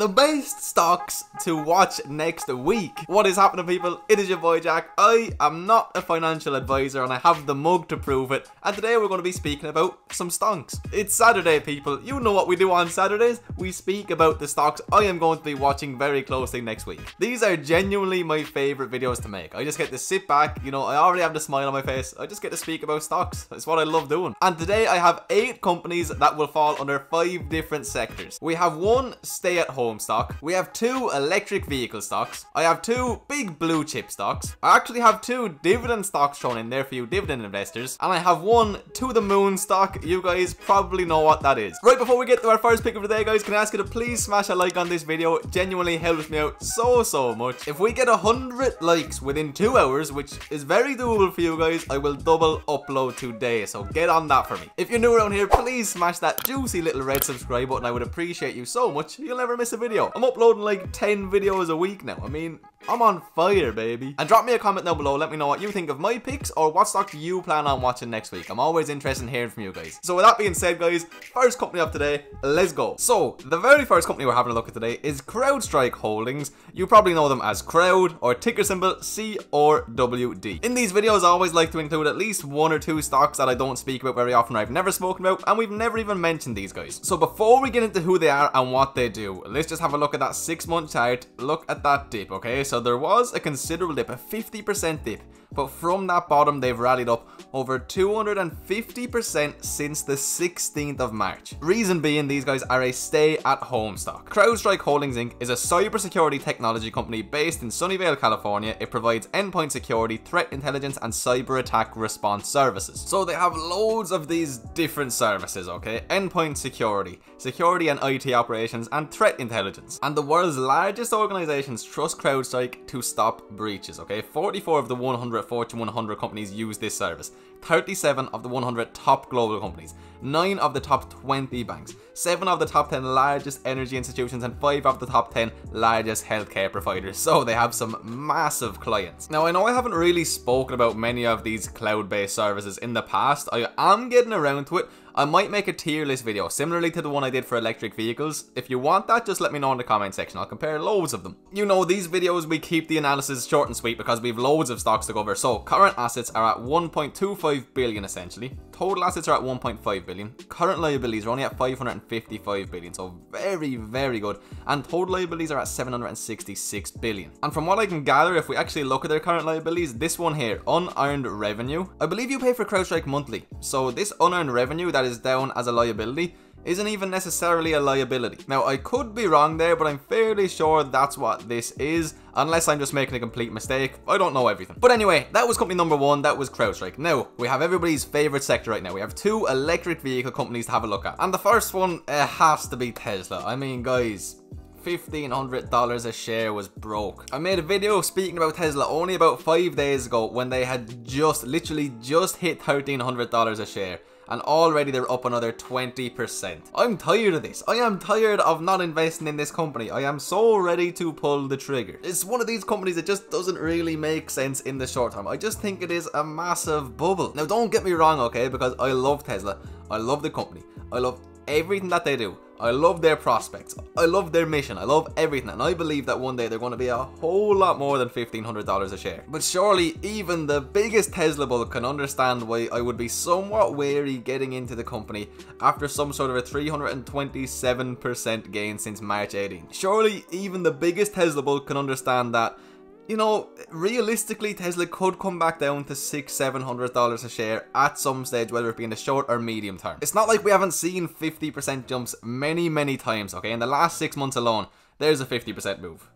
the best stocks to watch next week. What is happening, people? It is your boy Jack. I am not a financial advisor and I have the mug to prove it. And today we're going to be speaking about some stocks. It's Saturday, people. You know what we do on Saturdays. We speak about the stocks I am going to be watching very closely next week. These are genuinely my favorite videos to make. I just get to sit back, you know, I already have the smile on my face. I just get to speak about stocks. It's what I love doing. And today I have 8 companies that will fall under 5 different sectors. We have 1 stay-at-home stock. We have 2 electric vehicle stocks. I have 2 big blue chip stocks. I actually have 2 dividend stocks shown in there for you dividend investors. And I have 1 to the moon stock. You guys probably know what that is. Right before we get to our first pick of the day, guys, can I ask you to please smash a like on this video? It genuinely helps me out so much. If we get 100 likes within 2 hours, which is very doable for you guys, I will double upload today. So get on that for me. If you're new around here, please smash that juicy little red subscribe button. I would appreciate you so much. You'll never miss a video. I'm uploading like 10 videos a week now. I mean, I'm on fire, baby. And drop me a comment down below. Let me know what you think of my picks or what stock do you plan on watching next week. I'm always interested in hearing from you guys. So with that being said, guys, first company of today, let's go. So the very first company we're having a look at today is CrowdStrike Holdings. You probably know them as Crowd, or ticker symbol CRWD. In these videos, I always like to include at least 1 or 2 stocks that I don't speak about very often, or I've never spoken about, and we've never even mentioned these guys. So before we get into who they are and what they do, let's just have a look at that 6-month chart. Look at that dip, okay? So there was a considerable dip, a 50% dip, but from that bottom they've rallied up over 250% since the 16th of March. Reason being, these guys are a stay-at-home stock. CrowdStrike Holdings Inc. is a cybersecurity technology company based in Sunnyvale, California. It provides endpoint security, threat intelligence, and cyber attack response services. So they have loads of these different services, okay? Endpoint security, security and IT operations, and threat intelligence. And the world's largest organizations trust CrowdStrike to stop breaches, okay? 44 of the 100 Fortune 100 companies use this service. 37 of the 100 top global companies, 9 of the top 20 banks, 7 of the top 10 largest energy institutions, and 5 of the top 10 largest healthcare providers. So they have some massive clients. Now, I know I haven't really spoken about many of these cloud-based services in the past. I am getting around to it. I might make a tier list video similarly to the one I did for electric vehicles. If you want that, just let me know in the comment section. I'll compare loads of them. You know, these videos, we keep the analysis short and sweet because we have loads of stocks to cover. So current assets are at 1.25 billion essentially. Total assets are at 1.5 billion. Current liabilities are only at 555 billion. So very good. And total liabilities are at 766 billion. And from what I can gather, if we actually look at their current liabilities, this one here, unearned revenue, I believe you pay for CrowdStrike monthly. So this unearned revenue that is down as a liability isn't even necessarily a liability. Now, I could be wrong there, but I'm fairly sure that's what this is, unless I'm just making a complete mistake. I don't know everything. But anyway, that was company number 1. That was CrowdStrike. Now, we have everybody's favorite sector right now. We have 2 electric vehicle companies to have a look at. And the first one, it has to be Tesla. I mean, guys, $1,500 a share was broke. I made a video speaking about Tesla only about 5 days ago when they had literally just hit $1,300 a share. And already they're up another 20%. I'm tired of this. I am tired of not investing in this company. I am so ready to pull the trigger. It's one of these companies that just doesn't really make sense in the short term. I just think it is a massive bubble. Now, don't get me wrong, okay, because I love Tesla. I love the company. I love everything that they do. I love their prospects. I love their mission. I love everything. And I believe that one day they're going to be a whole lot more than $1,500 a share. But surely even the biggest Tesla bull can understand why I would be somewhat wary getting into the company after some sort of a 327% gain since March 18. Surely even the biggest Tesla bull can understand that, you know, realistically, Tesla could come back down to $600-700 a share at some stage, whether it be in the short or medium term. It's not like we haven't seen 50% jumps many times, okay? In the last 6 months alone, there's a 50% move.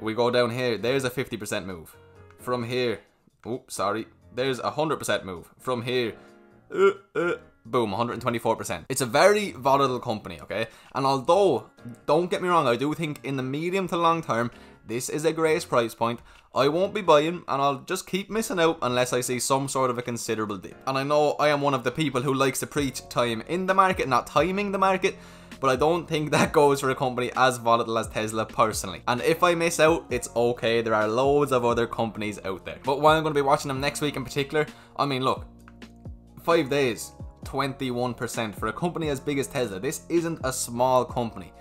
We go down here, there's a 50% move. From here, there's a 100% move. From here, boom, 124%. It's a very volatile company, okay? And although, don't get me wrong, I do think in the medium to long term, this is a great price point. I won't be buying, and I'll just keep missing out unless I see some sort of a considerable dip. And I know I am one of the people who likes to preach time in the market, not timing the market, but I don't think that goes for a company as volatile as Tesla personally. And if I miss out, it's okay. There are loads of other companies out there. But while I'm going to be watching them next week in particular, I mean, look, 5 days, 21% for a company as big as Tesla. This isn't a small company.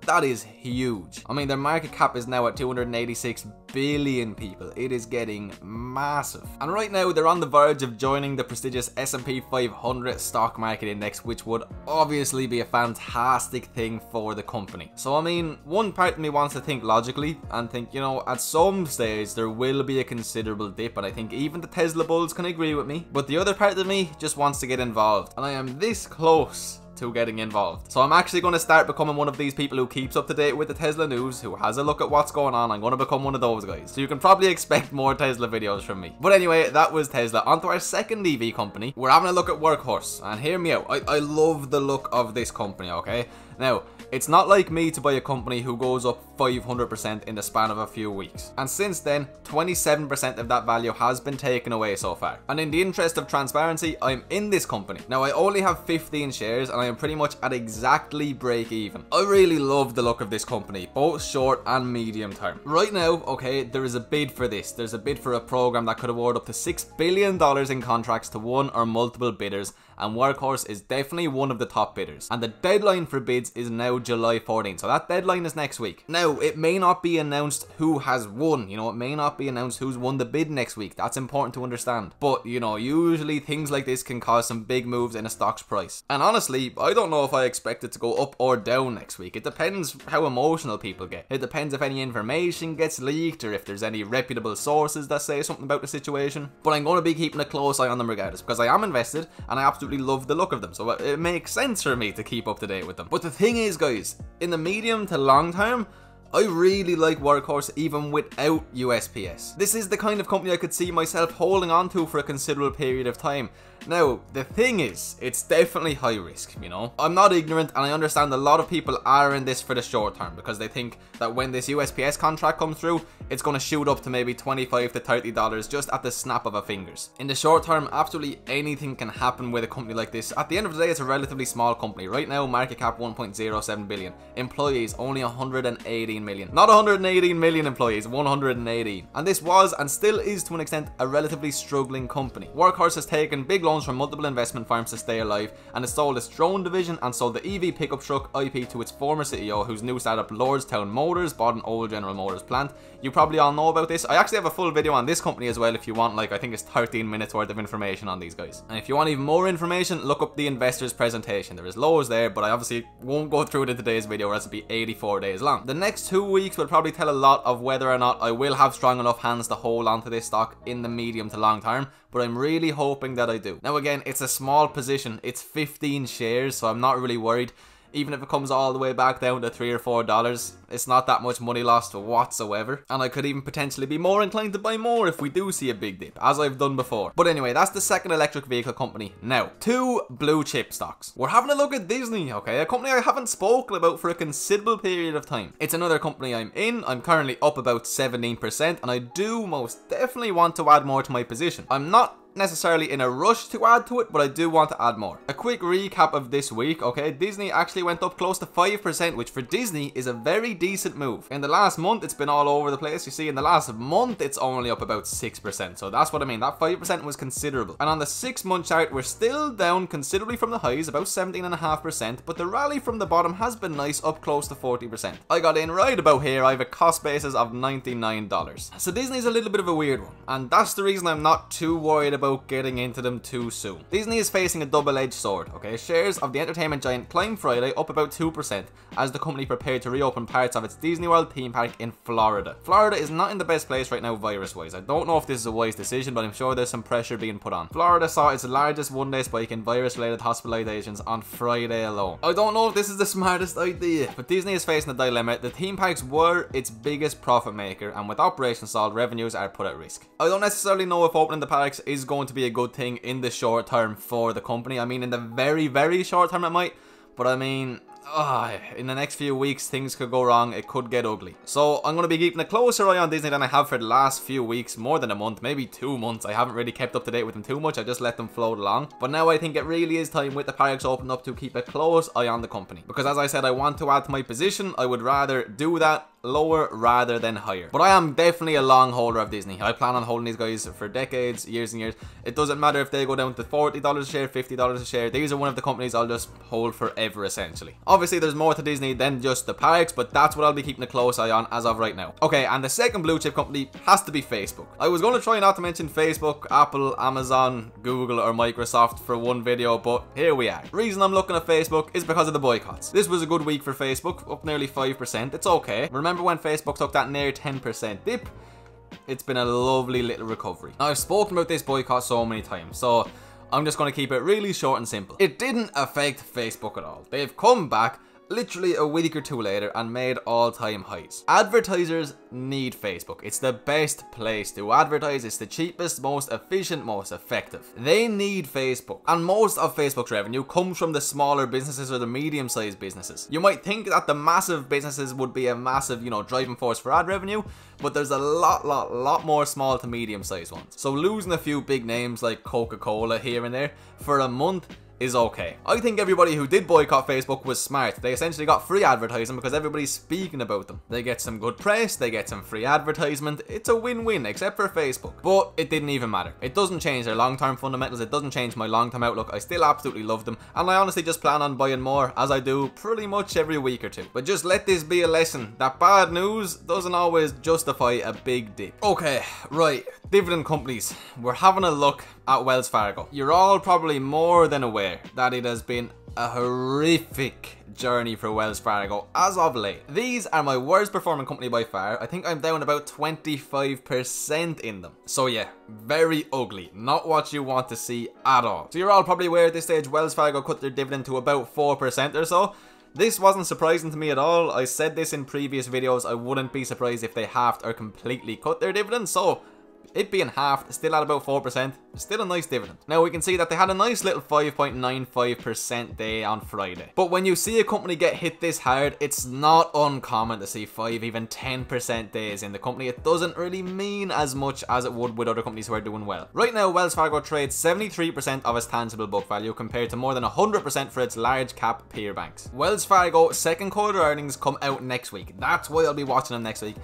That is huge. I mean, their market cap is now at 286 billion people. It is getting massive. And right now, they're on the verge of joining the prestigious S&P 500 stock market index, which would obviously be a fantastic thing for the company. So, I mean, one part of me wants to think logically and think, you know, at some stage, there will be a considerable dip, and I think even the Tesla bulls can agree with me. But the other part of me just wants to get involved, and I am this close to getting involved. So I'm actually going to start becoming one of these people who keeps up to date with the Tesla news, who has a look at what's going on. I'm going to become one of those guys. So you can probably expect more Tesla videos from me. But anyway, that was Tesla. On to our second EV company. We're having a look at Workhorse. And hear me out. I love the look of this company, okay? Now, it's not like me to buy a company who goes up 500% in the span of a few weeks. And since then, 27% of that value has been taken away so far. And in the interest of transparency, I'm in this company. Now, I only have 15 shares and I am pretty much at exactly break even. I really love the look of this company, both short and medium term. Right now, okay, there is a bid for this. There's a bid for a program that could award up to $6 billion in contracts to one or multiple bidders, and Workhorse is definitely one of the top bidders. And the deadline for bids is now July 14th, so that deadline is next week. Now, it may not be announced who has won, you know, it may not be announced who's won the bid next week. That's important to understand. But, you know, usually things like this can cause some big moves in a stock's price. And honestly, I don't know if I expect it to go up or down next week. It depends how emotional people get. It depends if any information gets leaked or if there's any reputable sources that say something about the situation. But I'm going to be keeping a close eye on them regardless, because I am invested and I absolutely love the look of them, so it makes sense for me to keep up to date with them. But the thing is, guys, in the medium to long term, I really like Workhorse even without USPS. This is the kind of company I could see myself holding on to for a considerable period of time. Now, the thing is, it's definitely high risk, you know? I'm not ignorant, and I understand a lot of people are in this for the short term because they think that when this USPS contract comes through, it's going to shoot up to maybe $25 to $30 just at the snap of a fingers. In the short term, absolutely anything can happen with a company like this. At the end of the day, it's a relatively small company. Right now, market cap 1.07 billion. Employees, only 118 million. Not 118 million employees, 118. And this was, and still is to an extent, a relatively struggling company. Workhorse has taken big loans from multiple investment firms to stay alive, and has sold its drone division and sold the EV pickup truck IP to its former CEO, whose new startup Lordstown Motors bought an old General Motors plant. You probably all know about this. I actually have a full video on this company as well if you want, like, I think it's 13 minutes worth of information on these guys. And if you want even more information, look up the investors presentation. There is loads there, but I obviously won't go through it in today's video or else it'll be 84 days long. The next 2 weeks will probably tell a lot of whether or not I will have strong enough hands to hold onto this stock in the medium to long term, but I'm really hoping that I do. Now again, it's a small position, it's 15 shares, so I'm not really worried. Even if it comes all the way back down to $3 or $4, it's not that much money lost whatsoever. And I could even potentially be more inclined to buy more if we do see a big dip, as I've done before. But anyway, that's the second electric vehicle company. Now, 2 blue chip stocks. We're having a look at Disney, okay? A company I haven't spoken about for a considerable period of time. It's another company I'm in. I'm currently up about 17%, and I do most definitely want to add more to my position. I'm not necessarily in a rush to add to it, but I do want to add more. A quick recap of this week, okay? Disney actually went up close to 5%, which for Disney is a very decent move. In the last month, it's been all over the place. You see, in the last month, it's only up about 6%. So that's what I mean. That 5% was considerable. And on the 6-month chart, we're still down considerably from the highs, about 17.5%, but the rally from the bottom has been nice, up close to 40%. I got in right about here. I have a cost basis of $99. So Disney's a little bit of a weird one, and that's the reason I'm not too worried about getting into them too soon. Disney is facing a double-edged sword, okay? Shares of the entertainment giant climbed Friday up about 2% as the company prepared to reopen parts of its Disney World theme park in Florida. Florida is not in the best place right now virus-wise. I don't know if this is a wise decision, but I'm sure there's some pressure being put on. Florida saw its largest one-day spike in virus-related hospitalizations on Friday alone. I don't know if this is the smartest idea, but Disney is facing a dilemma. The theme parks were its biggest profit maker, and with operations stalled, revenues are put at risk. I don't necessarily know if opening the parks is going to be a good thing in the short term for the company. I mean, in the very, very short term it might, but I mean, in the next few weeks things could go wrong. It could get ugly. So I'm going to be keeping a closer eye on Disney than I have for the last few weeks, more than a month, maybe 2 months. I haven't really kept up to date with them too much. I just let them float along. But now I think it really is time, with the parks opened up, to keep a close eye on the company, because as I said, I want to add to my position. I would rather do that lower rather than higher. But I am definitely a long holder of Disney. I plan on holding these guys for decades, years and years. It doesn't matter if they go down to $40 a share, $50 a share. These are one of the companies I'll just hold forever, essentially. Obviously, there's more to Disney than just the parks, but that's what I'll be keeping a close eye on as of right now. Okay, and the second blue chip company has to be Facebook. I was going to try not to mention Facebook, Apple, Amazon, Google or Microsoft for one video, but here we are. The reason I'm looking at Facebook is because of the boycotts. This was a good week for Facebook, up nearly 5%. It's okay. Remember when Facebook took that near 10% dip? It's been a lovely little recovery. Now, I've spoken about this boycott so many times, so I'm just going to keep it really short and simple. It didn't affect Facebook at all. They've come back literally a week or two later and made all-time highs. Advertisers need Facebook. It's the best place to advertise. It's the cheapest, most efficient, most effective. They need Facebook. And most of Facebook's revenue comes from the smaller businesses or the medium-sized businesses. You might think that the massive businesses would be a massive, driving force for ad revenue, but there's a lot more small to medium-sized ones. So losing a few big names like Coca-Cola here and there for a month is okay. I think everybody who did boycott Facebook was smart. They essentially got free advertising because everybody's speaking about them. They get some good press, they get some free advertisement. It's a win-win, except for Facebook. But it didn't even matter. It doesn't change their long-term fundamentals, it doesn't change my long-term outlook. I still absolutely love them, and I honestly just plan on buying more, as I do pretty much every week or two. But just let this be a lesson that bad news doesn't always justify a big dip. Okay, right. Dividend companies. We're having a look at Wells Fargo. You're all probably more than aware that it has been a horrific journey for Wells Fargo as of late. These are my worst performing company by far. I think I'm down about 25% in them. So yeah, very ugly. Not what you want to see at all. So you're all probably aware at this stage Wells Fargo cut their dividend to about 4% or so. This wasn't surprising to me at all. I said this in previous videos. I wouldn't be surprised if they halved or completely cut their dividend. So it being halved, still at about 4%, still a nice dividend. Now we can see that they had a nice little 5.95% day on Friday. But when you see a company get hit this hard, it's not uncommon to see 5, even 10% days in the company. It doesn't really mean as much as it would with other companies who are doing well. Right now, Wells Fargo trades 73% of its tangible book value compared to more than 100% for its large cap peer banks. Wells Fargo second quarter earnings come out next week. That's why I'll be watching them next week.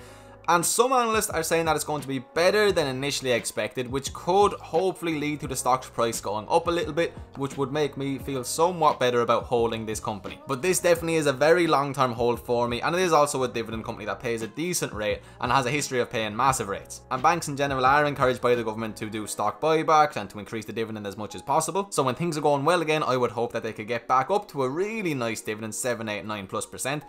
And some analysts are saying that it's going to be better than initially expected, which could hopefully lead to the stock's price going up a little bit, which would make me feel somewhat better about holding this company. But this definitely is a very long-term hold for me, and it is also a dividend company that pays a decent rate and has a history of paying massive rates. And banks in general are encouraged by the government to do stock buybacks and to increase the dividend as much as possible. So when things are going well again, I would hope that they could get back up to a really nice dividend, 7, 8, 9+%.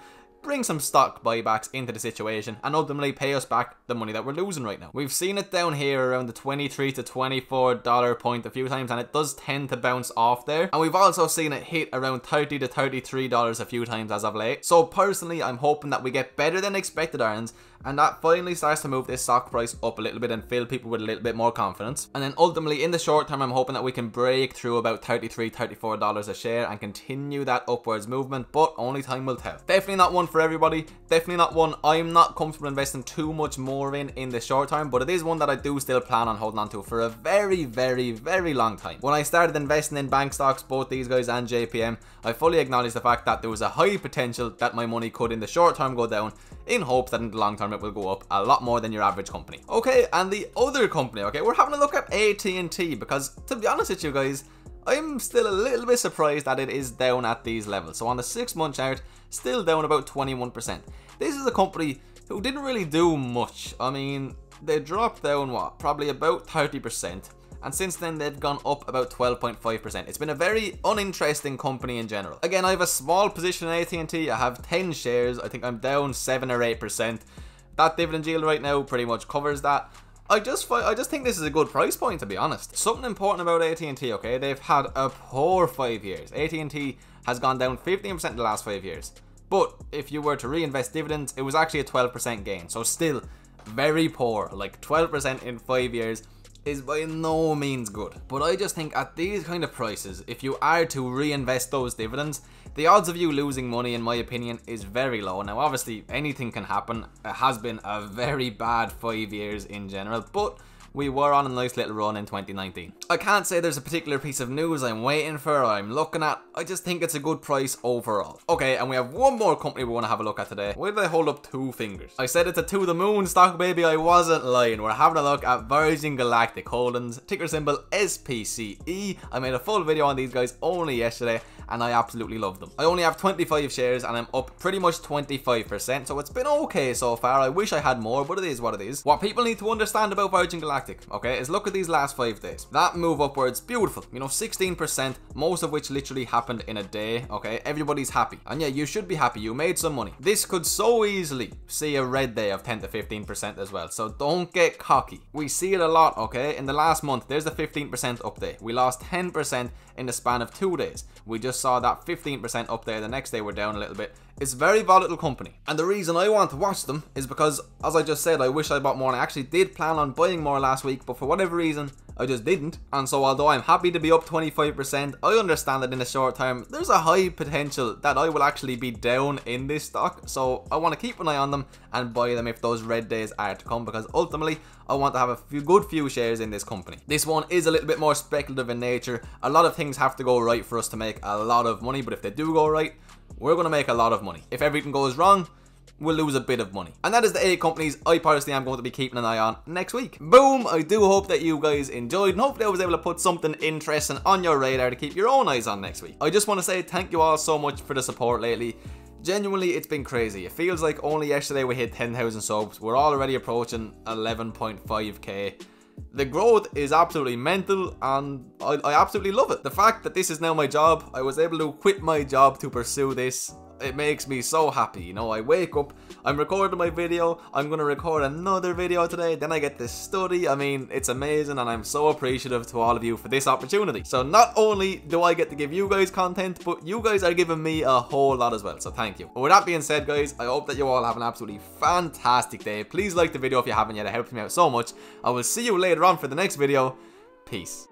Bring some stock buybacks into the situation and ultimately pay us back the money that we're losing right now. We've seen it down here around the $23 to $24 point a few times, and it does tend to bounce off there. And we've also seen it hit around $30 to $33 a few times as of late. So personally, I'm hoping that we get better than expected earnings and that finally starts to move this stock price up a little bit and fill people with a little bit more confidence. And then ultimately in the short term, I'm hoping that we can break through about $33, $34 a share and continue that upwards movement, but only time will tell. Definitely not one for everybody, definitely not one I'm not comfortable investing too much more in the short term, but it is one that I do still plan on holding on to for a very long time. When I started investing in bank stocks, both these guys and JPM, I fully acknowledged the fact that there was a high potential that my money could in the short term go down, in hopes that in the long term it will go up a lot more than your average company. Okay, and the other company, okay, we're having a look at AT&T, because to be honest with you guys, I'm still a little bit surprised that it is down at these levels. So on the 6-month chart, still down about 21%. This is a company who didn't really do much. I mean, they dropped down what, probably about 30%. And since then they've gone up about 12.5%. It's been a very uninteresting company in general. Again, I have a small position in AT&T. I have 10 shares. I think I'm down 7 or 8%. That dividend yield right now pretty much covers that. I just think this is a good price point, to be honest. Something important about AT&T, okay? They've had a poor 5 years. AT&T has gone down 15% in the last 5 years. But if you were to reinvest dividends, it was actually a 12% gain. So still very poor. Like 12% in 5 years is by no means good. But I just think at these kind of prices, if you are to reinvest those dividends, the odds of you losing money, in my opinion, is very low. Now obviously anything can happen. It has been a very bad 5 years in general, but we were on a nice little run in 2019. I can't say there's a particular piece of news I'm waiting for or I'm looking at. I just think it's a good price overall. Okay, and we have one more company we want to have a look at today. Why did I hold up 2 fingers? I said it's a to the moon stock, baby. I wasn't lying. We're having a look at Virgin Galactic Holdings, ticker symbol SPCE. I made a full video on these guys only yesterday, and I absolutely love them. I only have 25 shares and I'm up pretty much 25%, so it's been okay so far. I wish I had more, but it is what it is. What people need to understand about Virgin Galactic, okay, is look at these last 5 days. That move upwards, beautiful. You know, 16%, most of which literally happened in a day, okay? Everybody's happy. And yeah, you should be happy. You made some money. This could so easily see a red day of 10 to 15% as well, so don't get cocky. We see it a lot, okay? In the last month, there's the 15% up day. We lost 10% in the span of 2 days. We just saw that 15% up there. The next day we're down a little bit. It's a very volatile company, and the reason I want to watch them is because, as I just said, I wish I bought more, and I actually did plan on buying more last week, but for whatever reason I just didn't. And so although I'm happy to be up 25%, I understand that in the short term there's a high potential that I will actually be down in this stock, so I want to keep an eye on them and buy them if those red days are to come, because ultimately I want to have a good few shares in this company. This one is a little bit more speculative in nature. A lot of things have to go right for us to make a lot of money, but if they do go right, we're going to make a lot of money. If everything goes wrong, we'll lose a bit of money. And that is the 8 companies I personally am going to be keeping an eye on next week. Boom! I do hope that you guys enjoyed, and hopefully I was able to put something interesting on your radar to keep your own eyes on next week. I just want to say thank you all so much for the support lately. Genuinely, it's been crazy. It feels like only yesterday we hit 10,000 subs. We're already approaching 11.5k. The growth is absolutely mental, and I absolutely love it. The fact that this is now my job, I was able to quit my job to pursue this, it makes me so happy. You know, I wake up, I'm recording my video, I'm going to record another video today, then I get to study. I mean, it's amazing, and I'm so appreciative to all of you for this opportunity. So not only do I get to give you guys content, but you guys are giving me a whole lot as well, so thank you. But with that being said, guys, I hope that you all have an absolutely fantastic day. Please like the video if you haven't yet, it helps me out so much. I will see you later on for the next video. Peace.